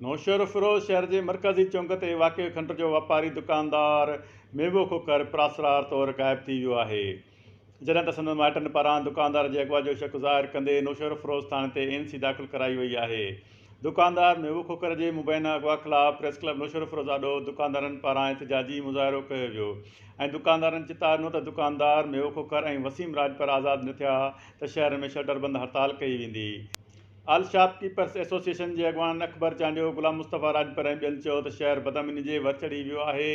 नौशहर फिरोज शहर के मरकज़ी चौंक ते वाक़िअ खंड जो वापारी दुकानदार मेवो खोकर प्रासरार तौर गायब थी वियो आहे। जॾहिं त संदनि माइटनि पारां दुकानदार जे अगवा जो शक ज़ाहिर कंदे नौशहर फिरोज थाणे ते एनसी दाख़िल कराई वई आहे। दुकानदार मेवो खोकर जे मुबैना अगवा ख़िलाफ़ प्रेस क्लब नौशहर फिरोज आॾो दुकानदारनि पारां एहतिजाजी मुज़ाहिरो कयो वियो ऐं दुकानदारनि चितारियो त दुकानदार मेवो खोकर ऐं वसीम राजपर आज़ादु न थिया त शहर में शटरबंद हड़ताल कई वेंदी। ऑल शॉपकीपर्स एसोसिएशन के अगवान अकबर चांडियो, गुलाम मुस्तफ़ा राजपर ऐं ॿियनि चयो त शहर बदअमनी जे वर चढ़ी वियो आहे।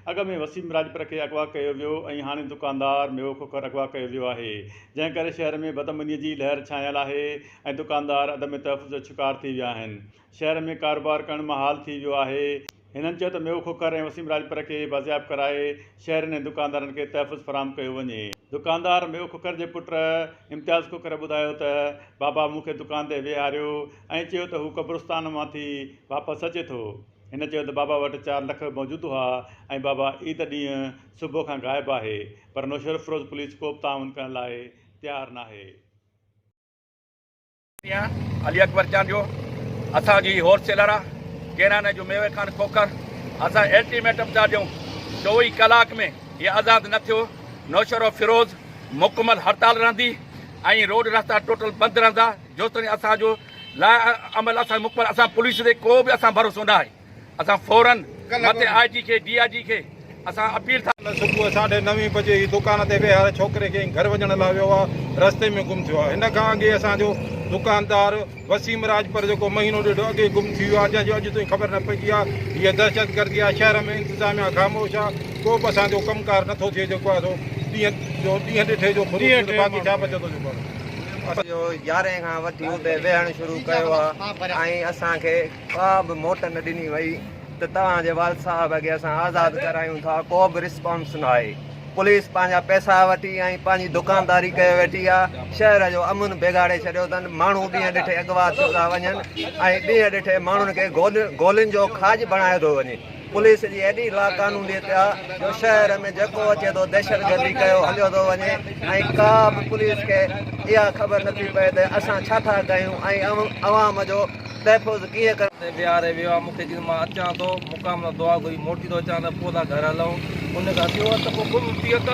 अॻ में वसीम राजपर खे अगवा कयो वियो ऐं हाणे दुकानदार मेवो खोकर अगवा कयो वियो आहे, जंहिं करे शहर में बदअमनीअ जी लहर छायल आहे ऐं दुकानदार अदम तहफ़्फ़ुज़ जो शिकार थी विया आहिनि। शहर में कारोबार करणु महाल थी वियो आहे। हिननि चयो त मेवो खोकर ऐं वसीम राजपर खे बाज़ियाब कराए शहरनि ऐं दुकानदारनि खे तहफ़्फ़ुज़ फराहम कयो वञे। दुकानदार मेवो खोकर जे पुट इम्तियाज़ खोकर ॿुधायो त बाबा मूंखे दुकान ते वेहारियो ऐं चयो त हू कब्रिस्तान मां थी वापसि अचे थो। हिन चयो त बाबा वटि 4 लख मौजूदु हुआ ऐं बाबा ईद ॾींहुं सुबुह खां गाइबु आहे, पर नौशहर फिरोज पुलिस को बि ताउन करण लाइ तयारु नाहे। अली अकबर चांडियो असांजी होलसेलर आहे किराने जो मेवे खान खोकर। असां अल्टीमेटम था ॾियूं 24 कलाक में ये आज़ादु न थियो नौशहर फिरोज मुकमल हड़ताल रहंदी ऐं रोड रास्ता टोटल बंदि रहंदा। जेसिताईं असांजो अमल असां मुकमल असां पुलिस ते को बि असां भरोसो न आहे। असां फौरन मथे IG खे DIG खे असां अपील था। सुबुह 9:30 बजे ही दुकान ते वेहारे छोकिरे खे घर वञण लाइ वियो आहे, रस्ते में गुम थियो आहे। हिन खां अॻे असांजो दुकानदार वसीम राजपर जेको महीनो ॾेढ अॻे गुम थी वियो आहे, जंहिंजो अॼु ताईं ख़बर न पई आहे। हीअ दहशतगर्दी आहे। शहर में इंतिज़ामिया ख़ामोश आहे, को बि असांजो कमकार नथो थिए। जेको आहे ॾींहं ॾिठे जो बाक़ी छा बचे थो जेको जो 11 खां वठी उते वेहणु शुरू कयो आहे ऐं असांखे का बि मोट न ॾिनी वई त तव्हांजे वाल साहब खे असां आज़ादु करायूं था, को बि रिस्पॉन्स न आहे। पुलिस पंहिंजा पैसा वठी ऐं पंहिंजी दुकानदारी कयो वेठी आहे। शहर जो अमन बिगाड़े छॾियो अथनि। माण्हू ॾींहं ॾिठे अगवा थियो था वञनि ऐं ॾींहं ॾिठे माण्हुनि खे गोलियुनि जो खाज बणायो थो वञे। पुलिस जी एॾी लाक़ानूनीयत आहे जो शहर में जेको अचे थो दहशतगर्दी कयो हलियो थो वञे ऐं का बि पुलिस खे इहा ख़बर नथी पए त असां छा था कयूं ऐं अवाम जो तहफ़ुज़ कीअं करे। विहारे वियो आहे मूंखे जीअं मां अचां थो मुक़ाम दुआ घुरी मोटी थो अचां त पोइ था घर हलूं। उन खां थियो त पोइ गुम थी वियो त